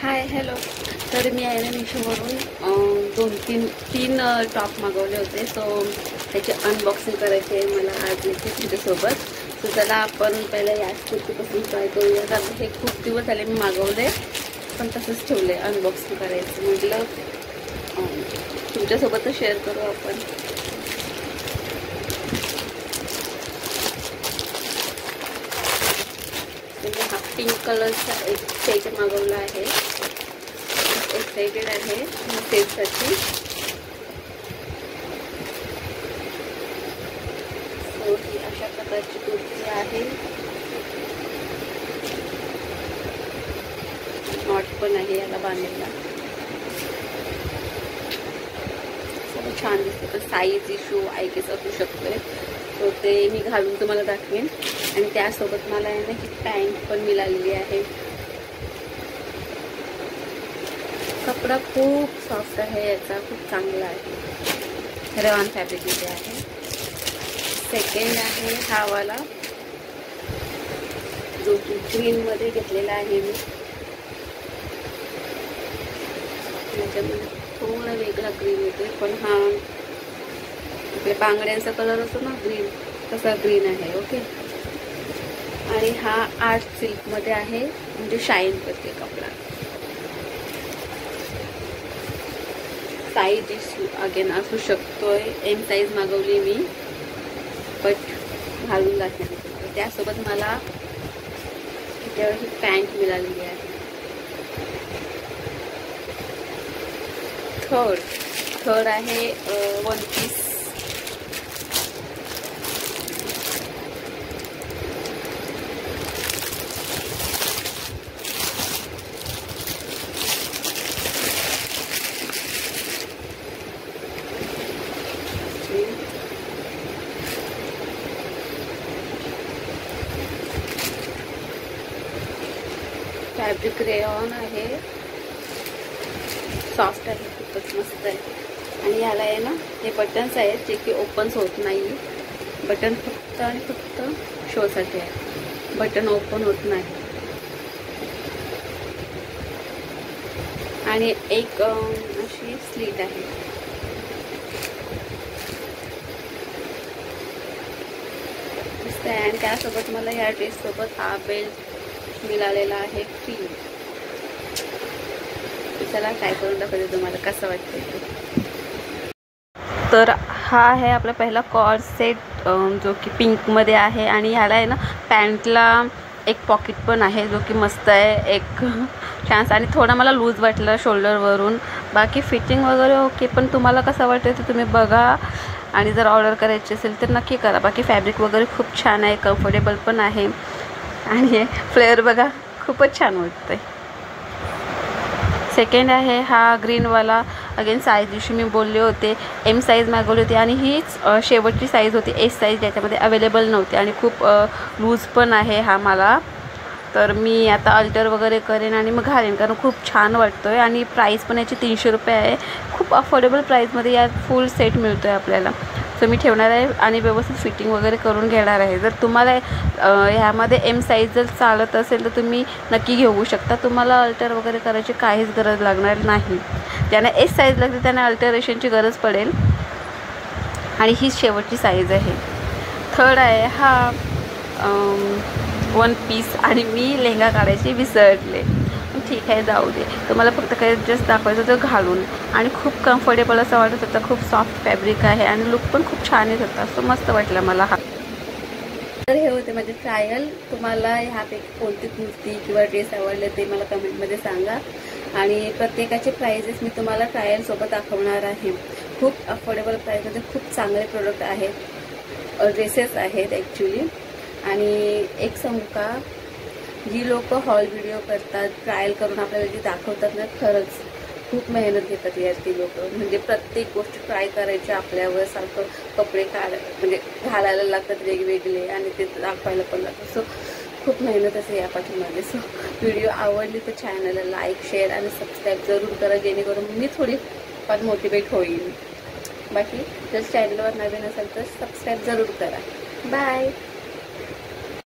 Hi hello. तर मी आहे ना मिशोवरून तीन टॉप मागवले होते. सो त्याचे अनबॉक्सिंग करायचे आहे मला आज तुमच्यासोबत. सो चला आपण पहिला याच कुर्तीपासून ट्राय करूया. कारण हे खूप दिवस झाले मी मागवले पण तसंच ठेवले. अनबॉक्सिंग करायचं म्हटलं तुमच्यासोबतच शेअर करू आपण. हा पिंक कलरचा एक सेट मागवला आहे. एक्साइटेड आहे सेटसाठी. सो ही अशा प्रकारची कुर्ती आहे. नॉट पण आहे याला बांधायला. सगळं छान दिसते पण साईज इश्यू आय गेस असू शकतोय. सो ते मी घालून तुम्हाला दाखवेन. आणि त्यासोबत मला आहे ना ही पॅन्ट पण मिळालेली आहे. कपडा खूप सॉफ्ट आहे याचा, खूप चांगला आहे. रेयॉन फॅब्रिक मध्ये आहे. सेकंड आहे हा वाला जो की ग्रीन मध्ये घेतलेला आहे मी. त्याच्यामध्ये थोडा वेगळा ग्रीन येते पण हा आपल्या बांगड्यांचा कलर असतो ना ग्रीन, तसा ग्रीन आहे. ओके. आणि हा आर्ट सिल्क मध्ये आहे, म्हणजे शाईन करते कपडा. साईज अगेन असू शकतोय. एम साईज मागवली मी बट घालून दाखवते तुम्हाला. त्यासोबत मला त्याच्यावर ही पॅन्ट मिळालेली आहे. थर्ड आहे वन पीस. फॅब्रिक रेयॉन आहे. सॉफ्ट आहे, खूपच मस्त आहे. आणि याला आहे ना हे बटन्स आहेत जे की ओपन्स होत नाही. बटन फक्त आणि फक्त शोसाठी आहे. बटन ओपन होत नाही. आणि एक अशी स्लीट आहे. मस्त आहे. आणि त्यासोबत मला या ड्रेस सोबत हा बेल्ट मिळालेला आहे फ्री. चला ट्राय करून दाखवते तुम्हाला कसं वाटतंय. तर हा आहे आपला पहिला कॉर्ड सेट जो की पिंक मध्ये आहे. आणि ह्याला आहे ना पॅन्टला एक पॉकेट पण आहे जो की मस्त आहे. एक छान. आणि थोडा मला लूज वाटलं शोल्डरवरून. बाकी फिटिंग वगैरे ओके. पण तुम्हाला कसं वाटतं ते तुम्ही बघा. आणि जर ऑर्डर करायची असेल तर नक्की करा. बाकी फॅब्रिक वगैरे खूप छान आहे, कम्फर्टेबल पण आहे. आणि फ्लेअर बघा, खूपच छान वाटतंय. सेकंड आहे हा ग्रीनवाला. अगेन साईज दिवशी मी बोलले होते एम साईज मागवली होती आणि हीच शेवटची साईज होती. एस साईज ज्याच्यामध्ये अवेलेबल नव्हती. आणि खूप लूज पण आहे हा मला. तर मी आता अल्टर वगैरे करेन आणि मग घालेन कारण खूप छान वाटतो आहे. आणि प्राईस पण याची 300 रुपये आहे. खूप अफोर्डेबल प्राईसमध्ये यात फुल सेट मिळतो आहे आपल्याला. सो मी ठेवणार आहे आणि व्यवस्थित फिटिंग वगैरे करून घेणार आहे. जर तुम्हाला ह्यामध्ये एम साईज जर चालत असेल तर तुम्ही नक्की घेऊ शकता. तुम्हाला अल्टर वगैरे करायची काहीच गरज लागणार नाही. ज्यांना एस साईज लागते त्यांना अल्टरेशनची गरज पडेल. आणि ही शेवटची साईज आहे. थर्ड आहे हा वन पीस. आणि मी लेहंगा काढायचे विसरले. ठीक आहे, जाऊ दे. तुम्हाला फक्त काही जस्ट दाखवायचं होतं घालून. आणि खूप कम्फर्टेबल असं वाटत होतं. खूप सॉफ्ट फॅब्रिक आहे आणि लुक पण खूप छान येत होता. सो मस्त वाटला मला हा. तर हे होते माझे ट्रायल. तुम्हाला ह्यापैकी कोणती कुर्ती किंवा ड्रेस आवडले ते मला कमेंटमध्ये सांगा. आणि प्रत्येकाचे प्राइजेस मी तुम्हाला ट्रायलसोबत दाखवणार आहे. खूप अफोर्डेबल प्राईसमध्ये खूप चांगले प्रोडक्ट आहेत, ड्रेसेस आहेत ॲक्च्युली. आणि एक सांगू का, जी लोक हॉल व्हिडिओ करतात, ट्रायल करून आपल्याला जे दाखवतात ना, खरंच खूप मेहनत घेतात यार ती लोक. म्हणजे प्रत्येक गोष्ट ट्राय करायची आपल्यावर. सारखं कपडे म्हणजे घालायला लागतात वेगवेगळे आणि ते दाखवायला पण लागतं. सो खूप मेहनत असते या पाठीमागे. सो व्हिडिओ आवडली तर चॅनलला लाईक, शेअर आणि सबस्क्राईब जरूर करा, जेणेकरून मी थोडी फार मोटिवेट होईल. बाकी जर चॅनलवर नवीन असेल तर सबस्क्राईब जरूर करा. बाय.